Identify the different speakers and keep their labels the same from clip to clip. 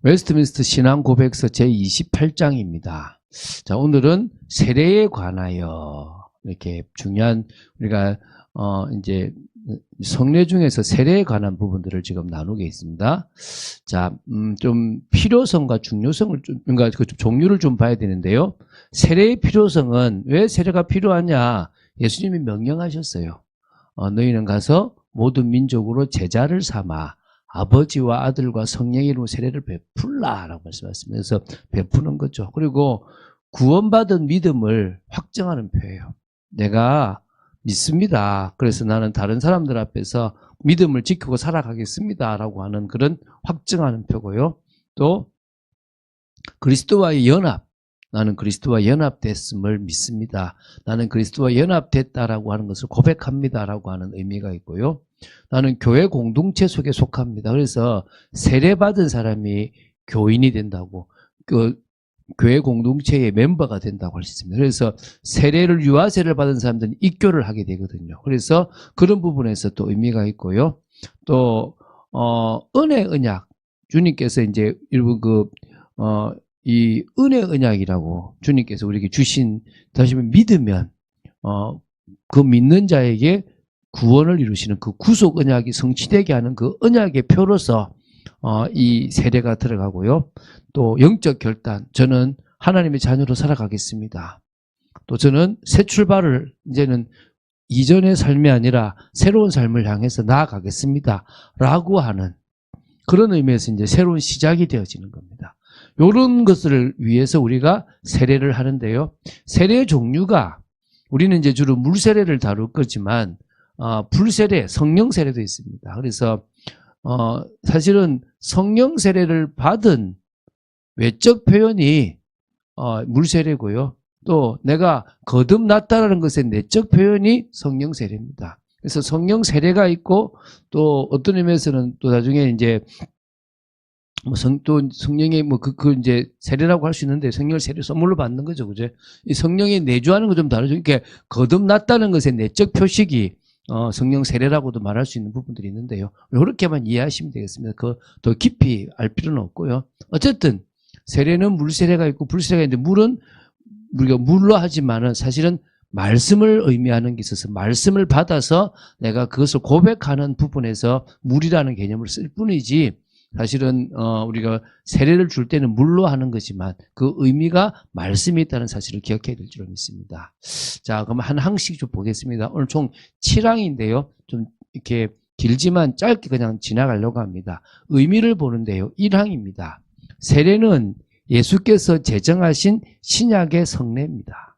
Speaker 1: 웨스트민스터 신앙고백서 제28장입니다. 자, 오늘은 세례에 관하여 이렇게 중요한 우리가 이제 성례 중에서 세례에 관한 부분들을 지금 나누게 있습니다. 자, 좀 필요성과 중요성을 그러니까 그 종류를 좀 봐야 되는데요. 세례의 필요성은 왜 세례가 필요하냐? 예수님이 명령하셨어요. 너희는 가서 모든 민족으로 제자를 삼아 아버지와 아들과 성령의 이름으로 세례를 베풀라라고 말씀하셨습니다. 그래서 베푸는 거죠. 그리고 구원받은 믿음을 확정하는 표예요. 내가 믿습니다. 그래서 나는 다른 사람들 앞에서 믿음을 지키고 살아가겠습니다라고 하는 그런 확증하는 표고요. 또 그리스도와의 연합, 나는 그리스도와 연합됐음을 믿습니다. 나는 그리스도와 연합됐다라고 하는 것을 고백합니다라고 하는 의미가 있고요. 나는 교회 공동체 속에 속합니다. 그래서 세례받은 사람이 교인이 된다고, 교회 공동체의 멤버가 된다고 할 수 있습니다. 그래서 세례를 유아세를 받은 사람들은 입교를 하게 되거든요. 그래서 그런 부분에서 또 의미가 있고요. 또 은혜 언약, 주님께서 이제 일부 이 은혜 언약이라고 주님께서 우리에게 주신, 다시 말하면 믿으면 그 믿는 자에게 구원을 이루시는 그 구속 언약이 성취되게 하는 그 언약의 표로서 이 세례가 들어가고요. 또 영적 결단, 저는 하나님의 자녀로 살아가겠습니다. 또 저는 새 출발을 이제는 이전의 삶이 아니라 새로운 삶을 향해서 나아가겠습니다 라고 하는 그런 의미에서 이제 새로운 시작이 되어지는 겁니다. 이런 것을 위해서 우리가 세례를 하는데요. 세례의 종류가, 우리는 이제 주로 물세례를 다룰 거지만 불세례, 성령 세례도 있습니다. 그래서 사실은 성령 세례를 받은 외적 표현이 물세례고요. 또 내가 거듭났다라는 것의 내적 표현이 성령 세례입니다. 그래서 성령 세례가 있고, 또 어떤 의미에서는 또 나중에 이제 또 성령의 이제 세례라고 할 수 있는데, 성령을 세례 선물로 받는 거죠, 그죠? 이 성령의 내주하는 거 좀 다르죠. 이렇게 거듭났다는 것의 내적 표식이 성령 세례라고도 말할 수 있는 부분들이 있는데요. 이렇게만 이해하시면 되겠습니다. 더 깊이 알 필요는 없고요. 어쨌든 세례는 물세례가 있고 불세례가 있는데, 물은 우리가 물로 하지만은 사실은 말씀을 의미하는 게 있어서 말씀을 받아서 내가 그것을 고백하는 부분에서 물이라는 개념을 쓸 뿐이지, 사실은 우리가 세례를 줄 때는 물로 하는 거지만 그 의미가 말씀이 있다는 사실을 기억해야 될 줄 믿습니다. 자, 그럼 한 항씩 좀 보겠습니다. 오늘 총 7항인데요. 좀 이렇게 길지만 짧게 그냥 지나가려고 합니다. 의미를 보는데요. 1항입니다. 세례는 예수께서 제정하신 신약의 성례입니다.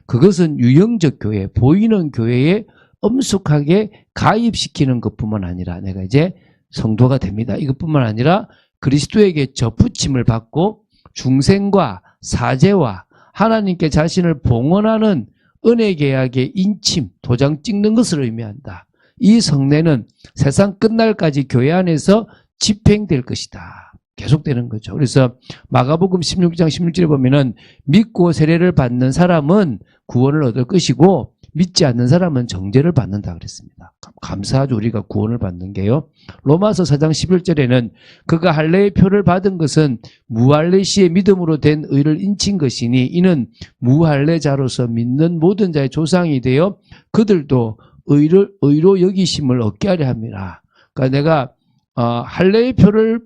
Speaker 1: 그것은 유형적 교회, 보이는 교회에 엄숙하게 가입시키는 것뿐만 아니라 내가 이제 성도가 됩니다. 이것뿐만 아니라 그리스도에게 접붙임을 받고 중생과 사제와 하나님께 자신을 봉헌하는 은혜 계약의 인침, 도장 찍는 것을 의미한다. 이 성례는 세상 끝날까지 교회 안에서 집행될 것이다. 계속되는 거죠. 그래서 마가복음 16장 16절에 보면은 믿고 세례를 받는 사람은 구원을 얻을 것이고 믿지 않는 사람은 정죄를 받는다 그랬습니다. 감사하죠. 우리가 구원을 받는 게요. 로마서 4장 11절에는 그가 할례의 표를 받은 것은 무할례시의 믿음으로 된 의를 인친 것이니 이는 무할례자로서 믿는 모든 자의 조상이 되어 그들도 의로 여기심을 얻게 하려 합니다. 그러니까 내가 할례의 표를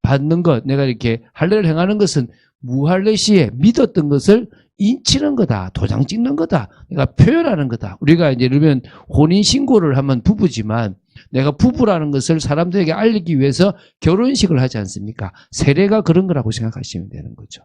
Speaker 1: 받는 것, 내가 이렇게 할례를 행하는 것은 무할례시에 믿었던 것을 인치는 거다. 도장 찍는 거다. 내가 표현하는 거다. 우리가 이제 예를 들면 혼인신고를 하면 부부지만 내가 부부라는 것을 사람들에게 알리기 위해서 결혼식을 하지 않습니까? 세례가 그런 거라고 생각하시면 되는 거죠.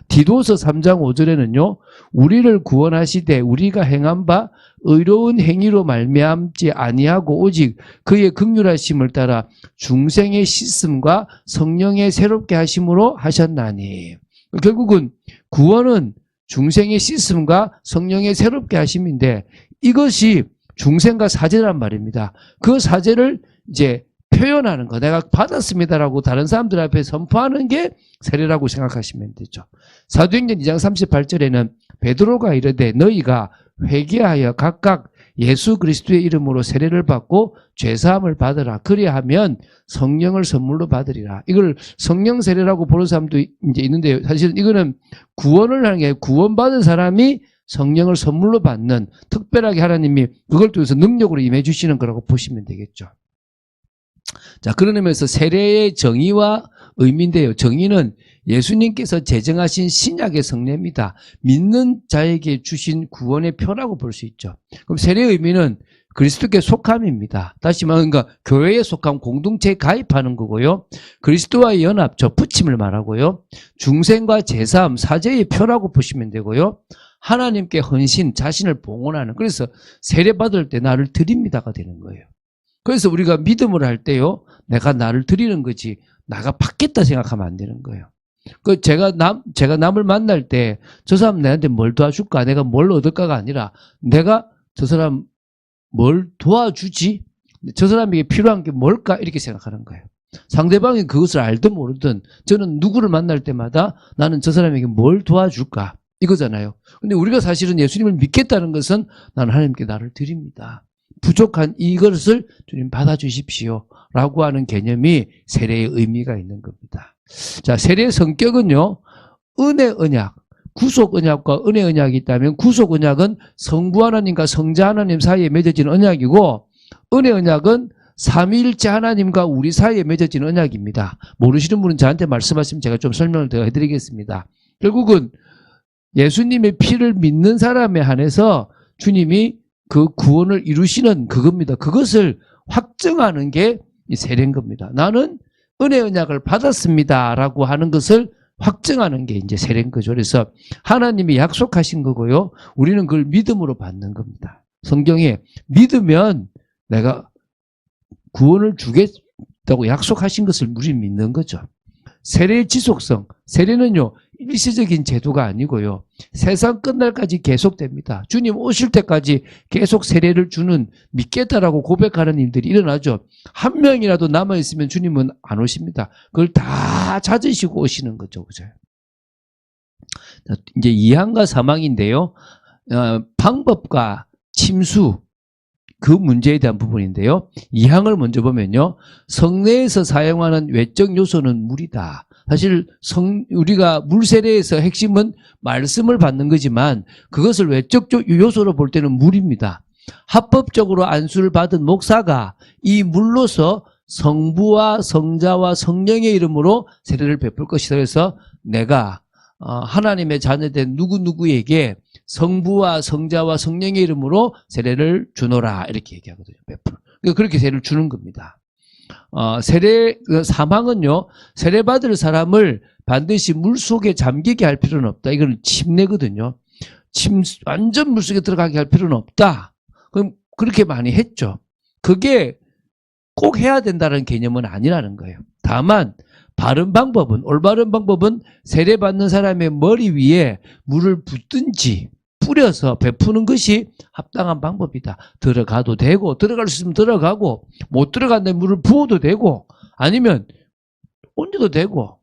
Speaker 1: 디도서 3장 5절에는요. 우리를 구원하시되 우리가 행한 바 의로운 행위로 말미암지 아니하고 오직 그의 긍휼하심을 따라 중생의 씻음과 성령의 새롭게 하심으로 하셨나니. 결국은 구원은 중생의 씻음과 성령의 새롭게 하심인데 이것이 중생과 사제란 말입니다. 그 사제를 이제 표현하는 거, 내가 받았습니다라고 다른 사람들 앞에 선포하는 게 세례라고 생각하시면 되죠. 사도행전 2장 38절에는 베드로가 이르되 너희가 회개하여 각각 예수 그리스도의 이름으로 세례를 받고 죄사함을 받으라. 그리하면 성령을 선물로 받으리라. 이걸 성령 세례라고 보는 사람도 이제 있는데 사실은 이거는 구원을 하는 게 아니라 구원받은 사람이 성령을 선물로 받는 특별하게 하나님이 그걸 통해서 능력으로 임해 주시는 거라고 보시면 되겠죠. 자, 그런 의미에서 세례의 정의와 의미인데요. 정의는 예수님께서 제정하신 신약의 성례입니다. 믿는 자에게 주신 구원의 표라고 볼 수 있죠. 그럼 세례의 의미는 그리스도께 속함입니다. 다시 말하면 그러니까 교회에 속함, 공동체에 가입하는 거고요. 그리스도와의 연합, 접붙임을 말하고요. 중생과 제사함, 사제의 표라고 보시면 되고요. 하나님께 헌신, 자신을 봉헌하는, 그래서 세례 받을 때 나를 드립니다가 되는 거예요. 그래서 우리가 믿음을 할 때요, 내가 나를 드리는 거지 나가 받겠다 생각하면 안 되는 거예요. 제가 남을 만날 때 저 사람 내한테 뭘 도와줄까, 내가 뭘 얻을까가 아니라 내가 저 사람 뭘 도와주지, 저 사람에게 필요한 게 뭘까 이렇게 생각하는 거예요. 상대방이 그것을 알든 모르든 저는 누구를 만날 때마다 나는 저 사람에게 뭘 도와줄까 이거잖아요. 근데 우리가 사실은 예수님을 믿겠다는 것은 나는 하나님께 나를 드립니다. 부족한 이것을 주님 받아주십시오 라고 하는 개념이 세례의 의미가 있는 겁니다. 자, 세례의 성격은요, 은혜 언약, 구속 언약과 은혜 언약이 있다면 구속 언약은 성부 하나님과 성자 하나님 사이에 맺어진 언약이고 은혜 언약은 삼위일체 하나님과 우리 사이에 맺어진 언약입니다. 모르시는 분은 저한테 말씀하시면 제가 좀 설명을 더 해드리겠습니다. 결국은 예수님의 피를 믿는 사람에 한해서 주님이 그 구원을 이루시는 그겁니다. 그것을 확증하는 게 이 세례인 겁니다. 나는 은혜 언약을 받았습니다 라고 하는 것을 확증하는 게 이제 세례인 거죠. 그래서 하나님이 약속하신 거고요. 우리는 그걸 믿음으로 받는 겁니다. 성경에 믿으면 내가 구원을 주겠다고 약속하신 것을 우리는 믿는 거죠. 세례의 지속성, 세례는요 일시적인 제도가 아니고요 세상 끝날까지 계속됩니다. 주님 오실 때까지 계속 세례를 주는, 믿겠다라고 고백하는 일들이 일어나죠. 한 명이라도 남아있으면 주님은 안 오십니다. 그걸 다 찾으시고 오시는 거죠. 그죠? 이제 2항과 3항인데요 방법과 침수, 그 문제에 대한 부분인데요. 2항을 먼저 보면요. 성례에서 사용하는 외적 요소는 물이다. 사실 우리가 물 세례에서 핵심은 말씀을 받는 거지만 그것을 외적 요소로 볼 때는 물입니다. 합법적으로 안수를 받은 목사가 이 물로서 성부와 성자와 성령의 이름으로 세례를 베풀 것이다. 그래서 내가 하나님의 자녀된 누구누구에게 성부와 성자와 성령의 이름으로 세례를 주노라 이렇게 얘기하거든요. 그렇게 세례를 주는 겁니다. 세례 사망은요, 세례 받을 사람을 반드시 물 속에 잠기게 할 필요는 없다. 이건 침례거든요. 완전 물 속에 들어가게 할 필요는 없다. 그럼 그렇게 많이 했죠. 그게 꼭 해야 된다는 개념은 아니라는 거예요. 다만 바른 방법은, 올바른 방법은 세례 받는 사람의 머리 위에 물을 붓든지 뿌려서 베푸는 것이 합당한 방법이다. 들어가도 되고, 들어갈 수 있으면 들어가고, 못 들어간데 물을 부어도 되고, 아니면 얹어도 되고,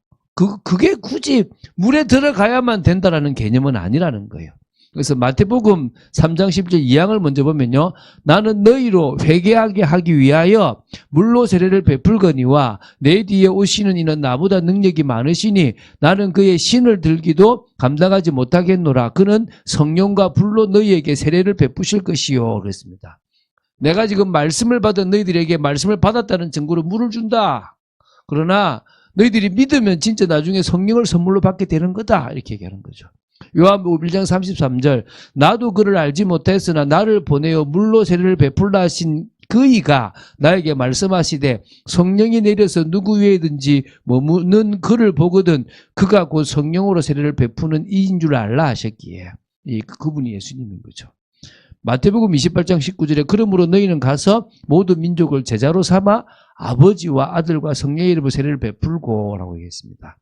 Speaker 1: 그게 굳이 물에 들어가야만 된다라는 개념은 아니라는 거예요. 그래서 마태복음 3장 10절 2항을 먼저 보면요. 나는 너희로 회개하게 하기 위하여 물로 세례를 베풀거니와 내 뒤에 오시는 이는 나보다 능력이 많으시니 나는 그의 신을 들기도 감당하지 못하겠노라. 그는 성령과 불로 너희에게 세례를 베푸실 것이요. 그랬습니다. 내가 지금 말씀을 받은 너희들에게 말씀을 받았다는 증거로 물을 준다. 그러나 너희들이 믿으면 진짜 나중에 성령을 선물로 받게 되는 거다. 이렇게 얘기하는 거죠. 요한복음 1장 33절 나도 그를 알지 못했으나 나를 보내어 물로 세례를 베풀라 하신 그이가 나에게 말씀하시되 성령이 내려서 누구 위에든지 머무는 그를 보거든 그가 곧 성령으로 세례를 베푸는 이인 줄 알라 하셨기에 그분이 예수님인 거죠. 마태복음 28장 19절에 그러므로 너희는 가서 모든 민족을 제자로 삼아 아버지와 아들과 성령의 이름으로 세례를 베풀고 라고 얘기했습니다.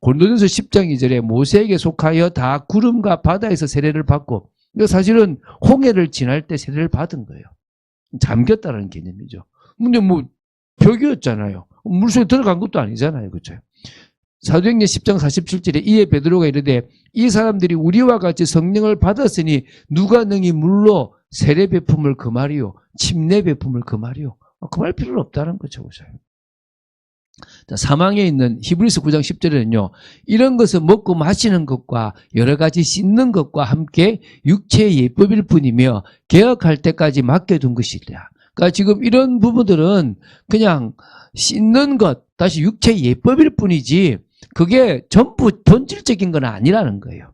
Speaker 1: 고린도전서 10장 2절에 모세에게 속하여 다 구름과 바다에서 세례를 받고, 사실은 홍해를 지날 때 세례를 받은 거예요. 잠겼다는 개념이죠. 근데 벽이었잖아요. 물속에 들어간 것도 아니잖아요. 그렇죠? 사도행전 10장 47절에 이에 베드로가 이르되 이 사람들이 우리와 같이 성령을 받았으니 누가 능히 물로 세례 베품을 금하리요. 침례 베품을 금하리요. 금할 필요는 없다는 거죠. 그죠? 자, 사망에 있는 히브리서 9장 10절에는요. 이런 것을 먹고 마시는 것과 여러 가지 씻는 것과 함께 육체의 예법일 뿐이며 개혁할 때까지 맡겨둔 것이라. 그러니까 지금 이런 부분들은 그냥 씻는 것, 다시 육체의 예법일 뿐이지 그게 전부 본질적인 건 아니라는 거예요.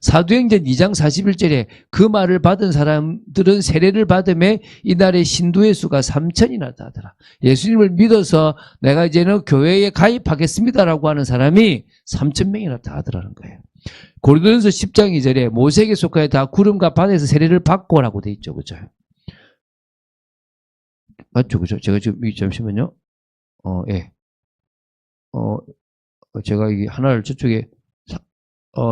Speaker 1: 사도행전 2장 41절에 그 말을 받은 사람들은 세례를 받음에 이날의 신도의 수가 3천이나 하더라. 예수님을 믿어서 내가 이제는 교회에 가입하겠습니다라고 하는 사람이 3,000명이나 하더라는 거예요. 고린도전서 10장 2절에 모세에게 속하여 다 구름과 바다에서 세례를 받고라고 돼 있죠. 그죠? 맞죠? 그죠? 제가 지금, 잠시만요. 예. 제가 이게 하나를 저쪽에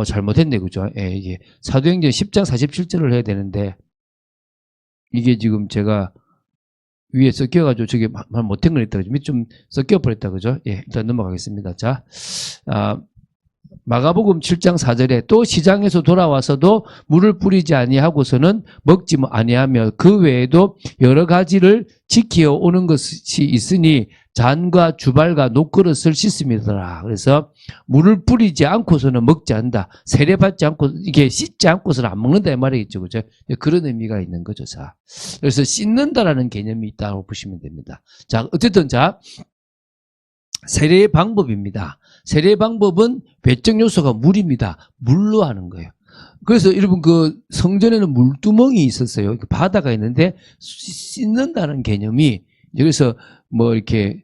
Speaker 1: 잘못했네. 그죠? 예, 이게 사도행전 10장 47절을 해야 되는데 이게 지금 제가 위에 섞여가지고 저게 말 못한 걸 했다. 밑 좀 섞여버렸다. 그죠? 예, 일단 넘어가겠습니다. 자, 마가복음 7장 4절에 또 시장에서 돌아와서도 물을 뿌리지 아니하고서는 먹지 아니하며 그 외에도 여러 가지를 지키어 오는 것이 있으니 잔과 주발과 녹그릇을 씻음이더라. 그래서 물을 뿌리지 않고서는 먹지 않는다. 세례받지 않고 이게 씻지 않고서는 안 먹는다 이 말이겠죠. 그죠? 그런 의미가 있는 거죠. 자, 그래서 씻는다라는 개념이 있다고 보시면 됩니다. 자, 어쨌든 자, 세례의 방법입니다. 세례의 방법은 외적 요소가 물입니다. 물로 하는 거예요. 그래서 여러분 그 성전에는 물두멍이 있었어요. 바다가 있는데 씻는다는 개념이 그래서 뭐 이렇게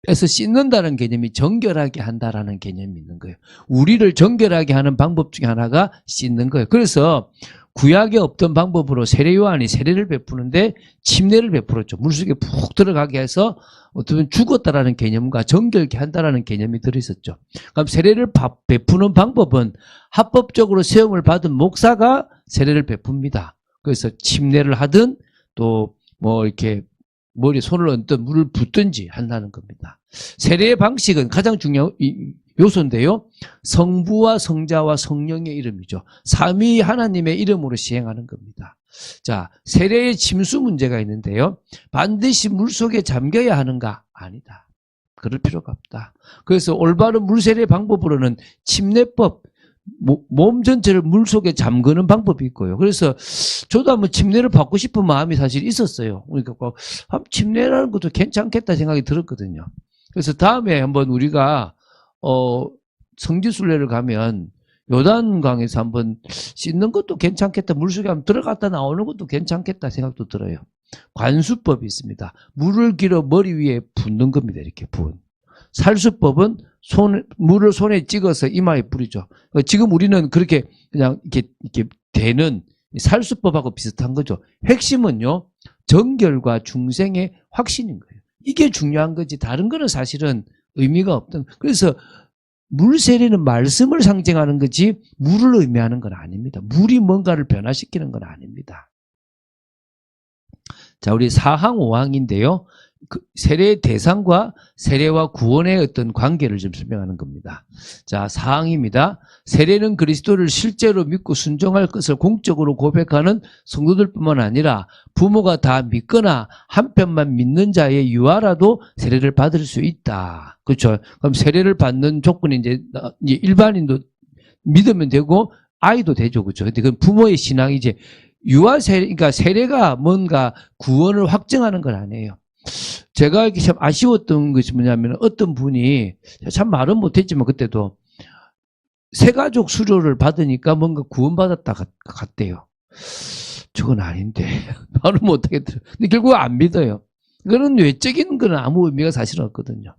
Speaker 1: 해서 씻는다는 개념이 정결하게 한다라는 개념이 있는 거예요. 우리를 정결하게 하는 방법 중에 하나가 씻는 거예요. 그래서 구약에 없던 방법으로 세례 요한이 세례를 베푸는데 침례를 베풀었죠. 물속에 푹 들어가게 해서 어떻게 죽었다라는 개념과 정결케 한다라는 개념이 들어있었죠. 그럼 세례를 베푸는 방법은 합법적으로 세움을 받은 목사가 세례를 베풉니다. 그래서 침례를 하든 또 뭐 이렇게 머리에 손을 얹든 물을 붓든지 한다는 겁니다. 세례의 방식은 가장 중요한 요소인데요. 성부와 성자와 성령의 이름이죠. 삼위 하나님의 이름으로 시행하는 겁니다. 자, 세례의 침수 문제가 있는데요. 반드시 물속에 잠겨야 하는가? 아니다. 그럴 필요가 없다. 그래서 올바른 물세례 방법으로는 침례법, 몸 전체를 물속에 잠그는 방법이 있고요. 그래서 저도 한번 침례를 받고 싶은 마음이 사실 있었어요. 그러니까 침례라는 것도 괜찮겠다 생각이 들었거든요. 그래서 다음에 한번 우리가 성지순례를 가면 요단강에서 한번 씻는 것도 괜찮겠다. 물속에 한번 들어갔다 나오는 것도 괜찮겠다 생각도 들어요. 관수법이 있습니다. 물을 길어 머리 위에 붓는 겁니다. 이렇게 부은. 살수법은 물을 손에 찍어서 이마에 뿌리죠. 지금 우리는 그렇게 그냥 이렇게 되는 살수법하고 비슷한 거죠. 핵심은요, 정결과 중생의 확신인 거예요. 이게 중요한 거지. 다른 거는 사실은 의미가 없던. 그래서 물세례는 말씀을 상징하는 거지 물을 의미하는 건 아닙니다. 물이 뭔가를 변화시키는 건 아닙니다. 자, 우리 4항 5항인데요. 그 세례의 대상과 세례와 구원의 어떤 관계를 좀 설명하는 겁니다. 자, 4항입니다. 세례는 그리스도를 실제로 믿고 순종할 것을 공적으로 고백하는 성도들뿐만 아니라 부모가 다 믿거나 한편만 믿는 자의 유아라도 세례를 받을 수 있다. 그렇죠? 그럼 세례를 받는 조건이 이제 일반인도 믿으면 되고 아이도 되죠. 그렇죠? 근데 그건 부모의 신앙이 이제 유아 세례, 그러니까 세례가 뭔가 구원을 확증하는 건 아니에요. 제가 이렇게 참 아쉬웠던 것이 뭐냐면 어떤 분이 참 말은 못했지만 그때도 새가족 수료를 받으니까 뭔가 구원받았다 같대요. 저건 아닌데 말은 못하겠더라고요. 근데 결국 안 믿어요. 그런 외적인 건 아무 의미가 사실은 없거든요.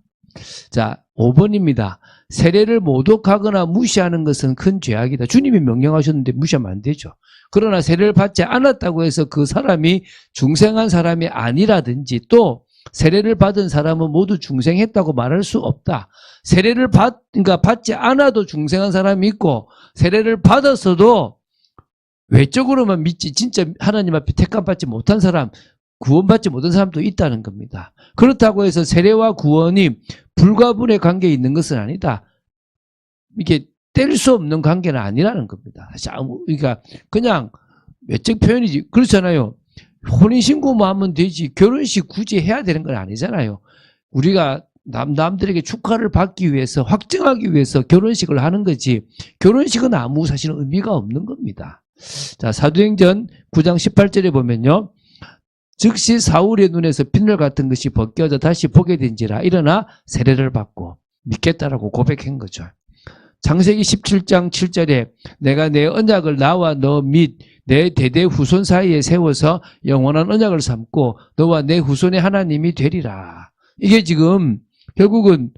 Speaker 1: 자, 5번입니다. 세례를 모독하거나 무시하는 것은 큰 죄악이다. 주님이 명령하셨는데 무시하면 안 되죠. 그러나 세례를 받지 않았다고 해서 그 사람이 중생한 사람이 아니라든지 또 세례를 받은 사람은 모두 중생했다고 말할 수 없다. 세례를 그러니까 받지 않아도 중생한 사람이 있고 세례를 받았어도 외적으로만 믿지 진짜 하나님 앞에 택함받지 못한 사람, 구원받지 못한 사람도 있다는 겁니다. 그렇다고 해서 세례와 구원이 불가분의 관계에 있는 것은 아니다. 이게 뗄 수 없는 관계는 아니라는 겁니다. 그러니까 그냥 외적 표현이지. 그렇잖아요. 혼인신고만 하면 되지. 결혼식 굳이 해야 되는 건 아니잖아요. 우리가 남들에게 축하를 받기 위해서, 확증하기 위해서 결혼식을 하는 거지. 결혼식은 아무 사실은 의미가 없는 겁니다. 자, 사도행전 9장 18절에 보면요. 즉시 사울의 눈에서 핏물 같은 것이 벗겨져 다시 보게 된지라 일어나 세례를 받고 믿겠다라고 고백한 거죠. 창세기 17장 7절에 내가 내 언약을 나와 너 및 내 대대 후손 사이에 세워서 영원한 언약을 삼고 너와 내 후손의 하나님이 되리라. 이게 지금 결국은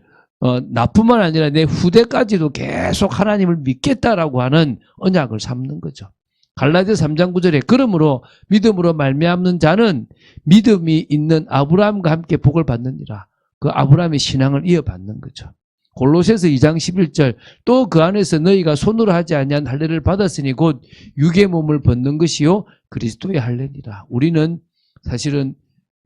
Speaker 1: 나뿐만 아니라 내 후대까지도 계속 하나님을 믿겠다라고 하는 언약을 삼는 거죠. 갈라디아 3장 9절에 그러므로 믿음으로 말미암는 자는 믿음이 있는 아브라함과 함께 복을 받느니라. 그 아브라함의 신앙을 이어받는 거죠. 골로새서 2장 11절 또 그 안에서 너희가 손으로 하지 아니한 할례를 받았으니 곧 육의 몸을 벗는 것이요 그리스도의 할례니라. 우리는 사실은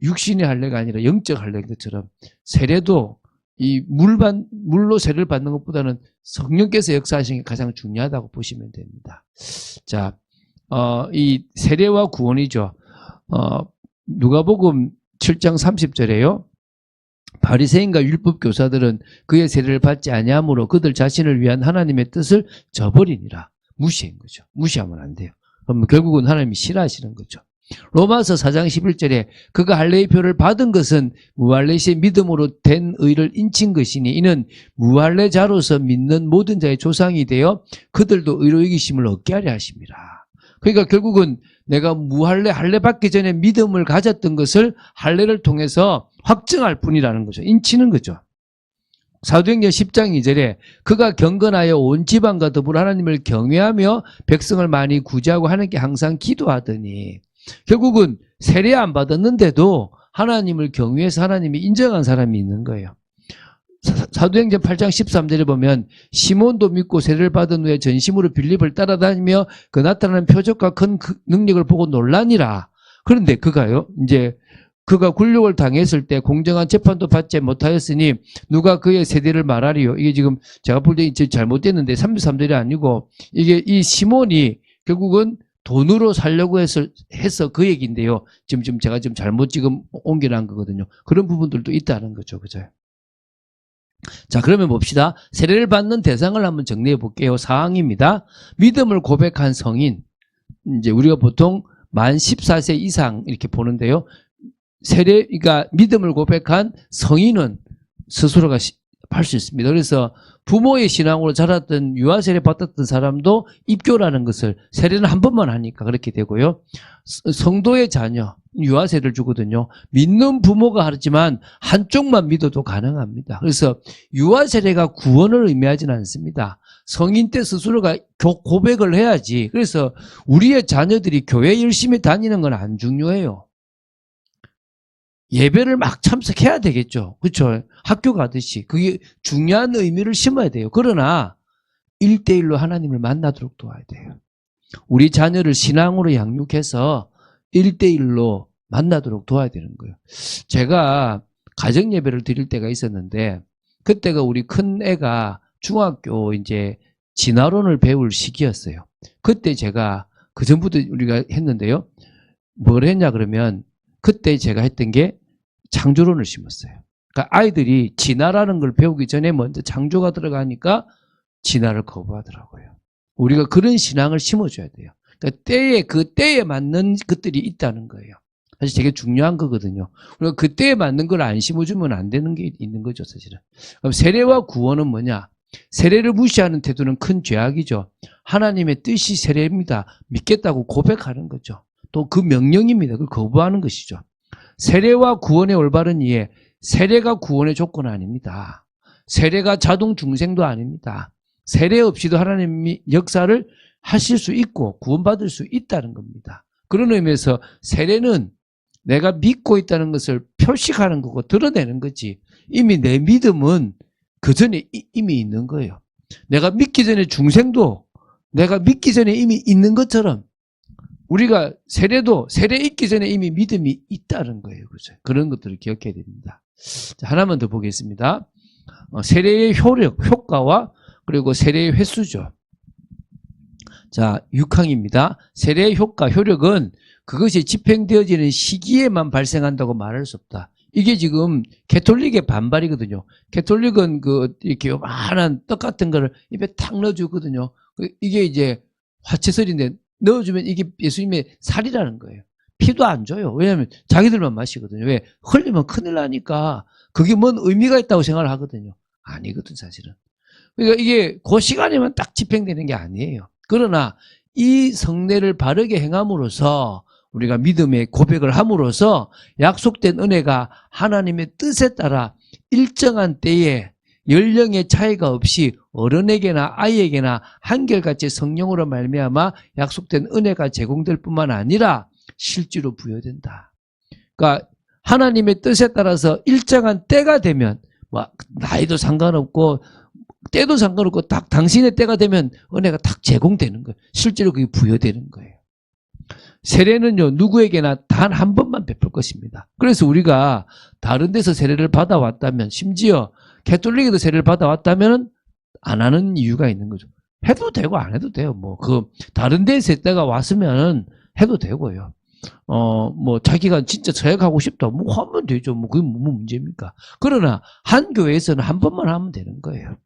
Speaker 1: 육신의 할례가 아니라 영적 할례인 것처럼 세례도 이 물로 세례를 받는 것보다는 성령께서 역사하시는 게 가장 중요하다고 보시면 됩니다. 자, 이 세례와 구원이죠. 누가복음 7장 30절에요. 바리새인과 율법 교사들은 그의 세례를 받지 아니하므로 그들 자신을 위한 하나님의 뜻을 저버리니라. 무시한 거죠. 무시하면 안 돼요. 그럼 결국은 하나님이 싫어하시는 거죠. 로마서 4장 11절에 그가 할례의 표를 받은 것은 무할례시의 믿음으로 된 의를 인친 것이니 이는 무할례자로서 믿는 모든 자의 조상이 되어 그들도 의로 이기심을 얻게 하려 하심이라. 그러니까 결국은 내가 할례 받기 전에 믿음을 가졌던 것을 할례를 통해서 확증할 뿐이라는 거죠. 인치는 거죠. 사도행전 10장 2절에 그가 경건하여 온 지방과 더불어 하나님을 경외하며 백성을 많이 구제하고 하나님께 항상 기도하더니 결국은 세례 안 받았는데도 하나님을 경외해서 하나님이 인정한 사람이 있는 거예요. 사도행전 8장 13절에 보면 시몬도 믿고 세례를 받은 후에 전심으로 빌립을 따라다니며 그 나타나는 표적과 큰 능력을 보고 놀라니라. 그런데 그가 굴욕을 당했을 때 공정한 재판도 받지 못하였으니 누가 그의 세대를 말하리요. 이게 지금 제가 볼 때 잘못됐는데 33절이 아니고 이게 이 시몬이 결국은 돈으로 살려고 해서 그 얘기인데요. 지금 제가 잘못 옮겨놓은 거거든요. 그런 부분들도 있다는 거죠. 그죠? 자, 그러면 봅시다. 세례를 받는 대상을 한번 정리해 볼게요. 사항입니다. 믿음을 고백한 성인. 이제 우리가 보통 만 14세 이상 이렇게 보는데요. 그러니까 믿음을 고백한 성인은 스스로가 할 수 있습니다. 그래서 부모의 신앙으로 자랐던 유아세례 받았던 사람도 입교라는 것을 세례는 한 번만 하니까 그렇게 되고요. 성도의 자녀 유아세례를 주거든요. 믿는 부모가 하지만 한쪽만 믿어도 가능합니다. 그래서 유아세례가 구원을 의미하지는 않습니다. 성인 때 스스로가 고백을 해야지. 그래서 우리의 자녀들이 교회 열심히 다니는 건 안 중요해요. 예배를 막 참석해야 되겠죠. 그렇죠? 학교 가듯이. 그게 중요한 의미를 심어야 돼요. 그러나 1대1로 하나님을 만나도록 도와야 돼요. 우리 자녀를 신앙으로 양육해서 1대1로 만나도록 도와야 되는 거예요. 제가 가정 예배를 드릴 때가 있었는데 그때가 우리 큰 애가 중학교 이제 진화론을 배울 시기였어요. 그때 제가 그 전부터 우리가 했는데요. 뭘 했냐 그러면 그때 제가 했던 게 창조론을 심었어요. 그러니까 아이들이 진화라는 걸 배우기 전에 먼저 창조가 들어가니까 진화를 거부하더라고요. 우리가 그런 신앙을 심어줘야 돼요. 그러니까 때에 맞는 것들이 있다는 거예요. 사실 되게 중요한 거거든요. 우리가 그때에 맞는 걸 안 심어주면 안 되는 게 있는 거죠, 사실은. 그럼 세례와 구원은 뭐냐? 세례를 무시하는 태도는 큰 죄악이죠. 하나님의 뜻이 세례입니다. 믿겠다고 고백하는 거죠. 또 그 명령입니다. 그걸 거부하는 것이죠. 세례와 구원의 올바른 이해, 세례가 구원의 조건은 아닙니다. 세례가 자동 중생도 아닙니다. 세례 없이도 하나님이 역사를 하실 수 있고 구원받을 수 있다는 겁니다. 그런 의미에서 세례는 내가 믿고 있다는 것을 표식하는 거고 드러내는 거지. 이미 내 믿음은 그 전에 이미 있는 거예요. 내가 믿기 전에 중생도 내가 믿기 전에 이미 있는 것처럼 우리가 세례도 세례 있기 전에 이미 믿음이 있다는 거예요. 그렇죠? 그런 것들을 기억해야 됩니다. 자, 하나만 더 보겠습니다. 세례의 효과와 그리고 세례의 횟수죠. 자, 6항입니다. 세례의 효과, 효력은 그것이 집행되어지는 시기에만 발생한다고 말할 수 없다. 이게 지금 개톨릭의 반발이거든요. 개톨릭은 이렇게 요만한 떡 같은 거를 입에 탁 넣어주거든요. 이게 이제 화채설인데 넣어주면 이게 예수님의 살이라는 거예요. 피도 안 줘요. 왜냐하면 자기들만 마시거든요. 왜? 흘리면 큰일 나니까 그게 뭔 의미가 있다고 생각을 하거든요. 아니거든, 사실은. 그러니까 이게 그 시간에만 딱 집행되는 게 아니에요. 그러나 이 성례를 바르게 행함으로써 우리가 믿음의 고백을 함으로써 약속된 은혜가 하나님의 뜻에 따라 일정한 때에 연령의 차이가 없이 어른에게나 아이에게나 한결같이 성령으로 말미암아 약속된 은혜가 제공될 뿐만 아니라 실제로 부여된다. 그러니까 하나님의 뜻에 따라서 일정한 때가 되면 나이도 상관없고 때도 상관없고 딱 당신의 때가 되면 은혜가 딱 제공되는 거예요. 실제로 그게 부여되는 거예요. 세례는요, 누구에게나 단 한 번만 베풀 것입니다. 그래서 우리가 다른 데서 세례를 받아왔다면, 심지어 개톨릭에도 세례를 받아왔다면 안 하는 이유가 있는 거죠. 해도 되고 안 해도 돼요. 다른 데서 때가 왔으면 해도 되고요. 자기가 진짜 저약하고 싶다. 하면 되죠. 그게 뭐 문제입니까? 그러나 한 교회에서는 한 번만 하면 되는 거예요.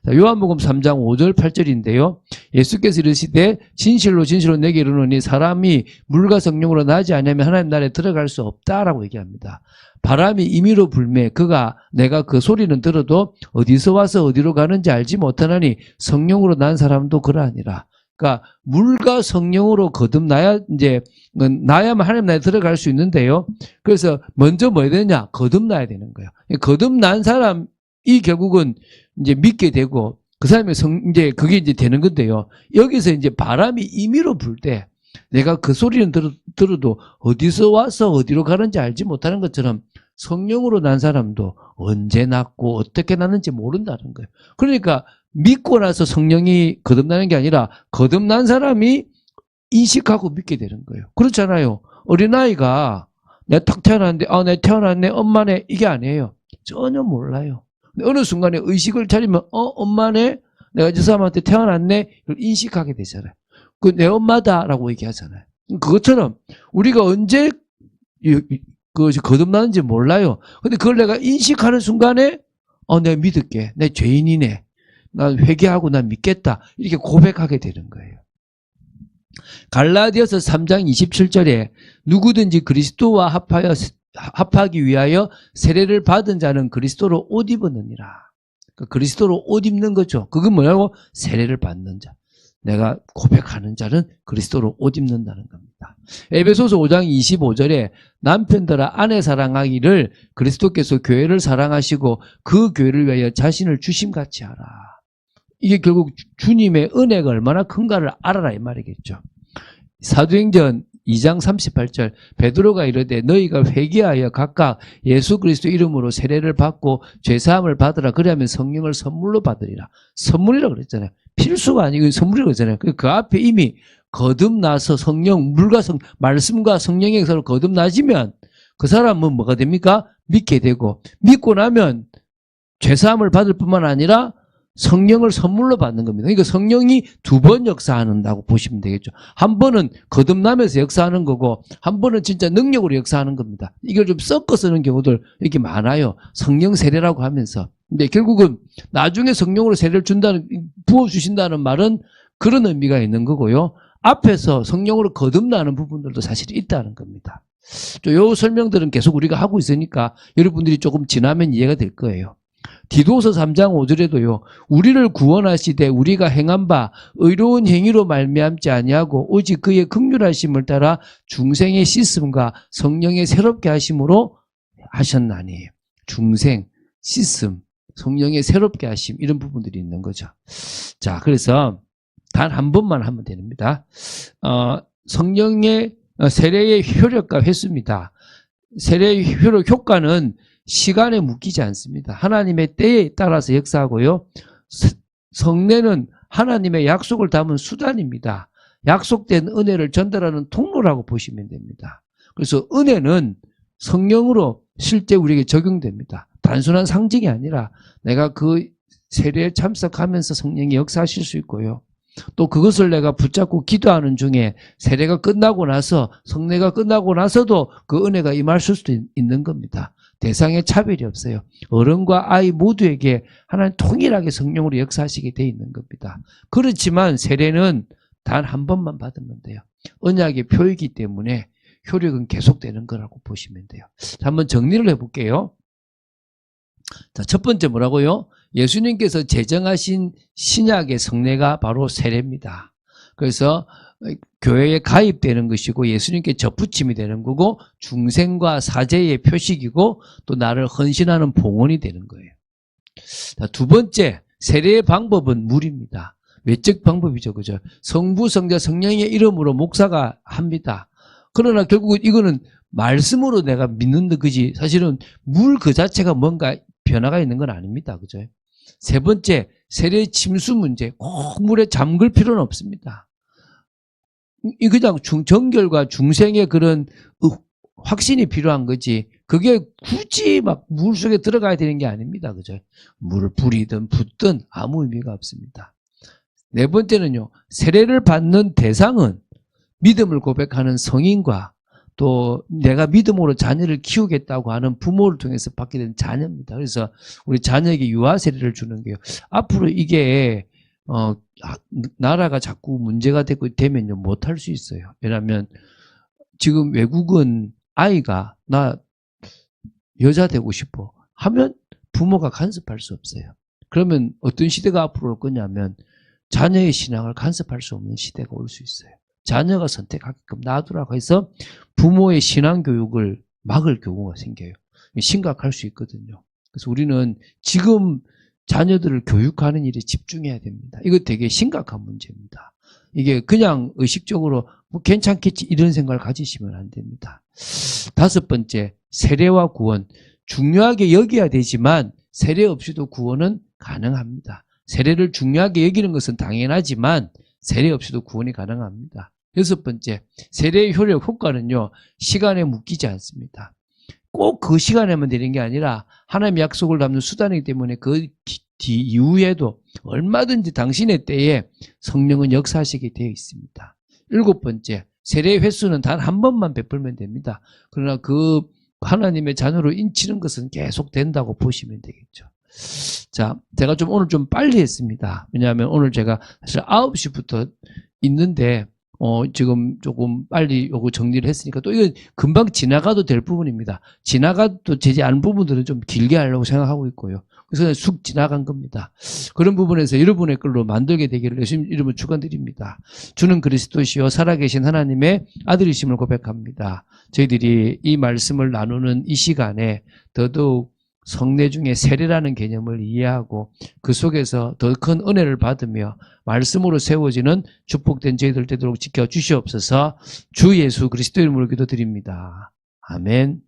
Speaker 1: 요한복음 3장 5절 8절인데요. 예수께서 이르시되 진실로 진실로 내게 이르노니 사람이 물과 성령으로 나지 않으면 하나님 나라에 들어갈 수 없다라고 얘기합니다. 바람이 임의로 불매 내가 그 소리는 들어도 어디서 와서 어디로 가는지 알지 못하나니 성령으로 난 사람도 그러하니라. 그러니까 물과 성령으로 거듭나야 나야만 하나님 나라에 들어갈 수 있는데요. 그래서 먼저 뭐 해야 되느냐? 거듭나야 되는 거예요. 거듭난 사람이 결국은 이제 믿게 되고 그 사람의 이제 그게 이제 되는 건데요. 여기서 이제 바람이 임의로 불 때 내가 그 소리는 들어도 어디서 와서 어디로 가는지 알지 못하는 것처럼 성령으로 난 사람도 언제 났고 어떻게 났는지 모른다는 거예요. 그러니까 믿고 나서 성령이 거듭나는 게 아니라 거듭난 사람이 인식하고 믿게 되는 거예요. 그렇잖아요. 어린아이가 내가 탁 태어났는데 내가 태어났네 엄마네 이게 아니에요. 전혀 몰라요. 어느 순간에 의식을 차리면 엄마네 내가 저 사람한테 태어났네 이걸 인식하게 되잖아요. 그 내 엄마다라고 얘기하잖아요. 그것처럼 우리가 언제 그것이 거듭나는지 몰라요. 근데 그걸 내가 인식하는 순간에 내가 믿을게. 내 죄인이네. 나 회개하고 난 믿겠다. 이렇게 고백하게 되는 거예요. 갈라디아서 3장 27절에 누구든지 그리스도와 합하기 위하여 세례를 받은 자는 그리스도로 옷 입었느니라. 그리스도로 옷 입는 거죠. 그건 뭐냐고? 세례를 받는 자. 내가 고백하는 자는 그리스도로 옷 입는다는 겁니다. 에베소서 5장 25절에 남편들아 아내 사랑하기를 그리스도께서 교회를 사랑하시고 그 교회를 위하여 자신을 주심같이 하라. 이게 결국 주님의 은혜가 얼마나 큰가를 알아라 이 말이겠죠. 사도행전 2장 38절 베드로가 이르되 너희가 회개하여 각각 예수 그리스도 이름으로 세례를 받고 죄사함을 받으라. 그리하면 성령을 선물로 받으리라. 선물이라고 그랬잖아요. 필수가 아니고 선물이라고 그랬잖아요. 그 앞에 이미 거듭나서 성령, 말씀과 성령의 역사로 거듭나지면 그 사람은 뭐가 됩니까? 믿게 되고 믿고 나면 죄사함을 받을 뿐만 아니라 성령을 선물로 받는 겁니다. 그러니까 성령이 두 번 역사한다고 보시면 되겠죠. 한 번은 거듭나면서 역사하는 거고 한 번은 진짜 능력으로 역사하는 겁니다. 이걸 좀 섞어 쓰는 경우들 이렇게 많아요. 성령 세례라고 하면서. 근데 결국은 나중에 성령으로 세례를 부어주신다는 말은 그런 의미가 있는 거고요. 앞에서 성령으로 거듭나는 부분들도 사실 있다는 겁니다. 이 설명들은 계속 우리가 하고 있으니까 여러분들이 조금 지나면 이해가 될 거예요. 디도서 3장 5절에도요. 우리를 구원하시되 우리가 행한 바 의로운 행위로 말미암지 아니하고 오직 그의 긍휼하심을 따라 중생의 씻음과 성령의 새롭게 하심으로 하셨나니. 중생, 씻음, 성령의 새롭게 하심 이런 부분들이 있는 거죠. 자, 그래서 단 한 번만 하면 됩니다. 성령의 세례의 효력과 횟수입니다. 세례의 효과는 시간에 묶이지 않습니다. 하나님의 때에 따라서 역사하고요. 성례는 하나님의 약속을 담은 수단입니다. 약속된 은혜를 전달하는 통로라고 보시면 됩니다. 그래서 은혜는 성령으로 실제 우리에게 적용됩니다. 단순한 상징이 아니라 내가 그 세례에 참석하면서 성령이 역사하실 수 있고요. 또 그것을 내가 붙잡고 기도하는 중에 세례가 끝나고 나서 성례가 끝나고 나서도 그 은혜가 임할 수도 있는 겁니다. 대상에 차별이 없어요. 어른과 아이 모두에게 하나님 통일하게 성령으로 역사하시게 돼 있는 겁니다. 그렇지만 세례는 단 한 번만 받으면 돼요. 언약의 표이기 때문에 효력은 계속되는 거라고 보시면 돼요. 자, 한번 정리를 해볼게요. 자, 첫 번째 뭐라고요? 예수님께서 제정하신 신약의 성례가 바로 세례입니다. 그래서 교회에 가입되는 것이고 예수님께 접붙임이 되는 거고 중생과 사제의 표식이고 또 나를 헌신하는 봉헌이 되는 거예요. 자, 두 번째, 세례의 방법은 물입니다. 외적 방법이죠. 그죠? 성부, 성자, 성령의 이름으로 목사가 합니다. 그러나 결국 이거는 말씀으로 내가 믿는 듯 그지 사실은 물 그 자체가 뭔가 변화가 있는 건 아닙니다. 그죠? 세 번째, 세례 침수 문제. 꼭 물에 잠글 필요는 없습니다. 이 그냥 정결과 중생의 그런 확신이 필요한 거지. 그게 굳이 막 물 속에 들어가야 되는 게 아닙니다. 그죠? 물을 뿌리든 붓든 아무 의미가 없습니다. 네 번째는요, 세례를 받는 대상은 믿음을 고백하는 성인과 또 내가 믿음으로 자녀를 키우겠다고 하는 부모를 통해서 받게 된 자녀입니다. 그래서 우리 자녀에게 유아 세례를 주는 게요. 앞으로 이게 나라가 자꾸 문제가 되면요 못할 수 있어요. 왜냐하면 지금 외국은 아이가 나 여자 되고 싶어 하면 부모가 간섭할 수 없어요. 그러면 어떤 시대가 앞으로 올 거냐면 자녀의 신앙을 간섭할 수 없는 시대가 올 수 있어요. 자녀가 선택하게끔 놔두라고 해서 부모의 신앙 교육을 막을 경우가 생겨요. 심각할 수 있거든요. 그래서 우리는 지금 자녀들을 교육하는 일에 집중해야 됩니다. 이거 되게 심각한 문제입니다. 이게 그냥 의식적으로 뭐 괜찮겠지 이런 생각을 가지시면 안 됩니다. 다섯 번째, 세례와 구원. 중요하게 여겨야 되지만 세례 없이도 구원은 가능합니다. 세례를 중요하게 여기는 것은 당연하지만 세례 없이도 구원이 가능합니다. 여섯 번째, 세례의 효과는요, 시간에 묶이지 않습니다. 꼭 그 시간에만 되는 게 아니라 하나님의 약속을 담는 수단이기 때문에 그 이후에도 얼마든지 당신의 때에 성령은 역사하시게 되어 있습니다. 일곱 번째, 세례의 횟수는 단 한 번만 베풀면 됩니다. 그러나 그 하나님의 자녀로 인치는 것은 계속 된다고 보시면 되겠죠. 자, 제가 오늘 좀 빨리 했습니다. 왜냐하면 오늘 제가 사실 9시부터 있는데 지금 조금 빨리 요거 정리를 했으니까 또 이건 금방 지나가도 될 부분입니다. 지나가도 되지 않은 부분들은 좀 길게 하려고 생각하고 있고요. 그래서 쑥 지나간 겁니다. 그런 부분에서 여러분의 걸로 만들게 되기를 예수님 이름으로 축원드립니다. 주는 그리스도시요 살아계신 하나님의 아들이심을 고백합니다. 저희들이 이 말씀을 나누는 이 시간에 더더욱 성례 중에 세례라는 개념을 이해하고 그 속에서 더 큰 은혜를 받으며 말씀으로 세워지는 축복된 저희들 되도록 지켜주시옵소서. 주 예수 그리스도 이름으로 기도드립니다. 아멘.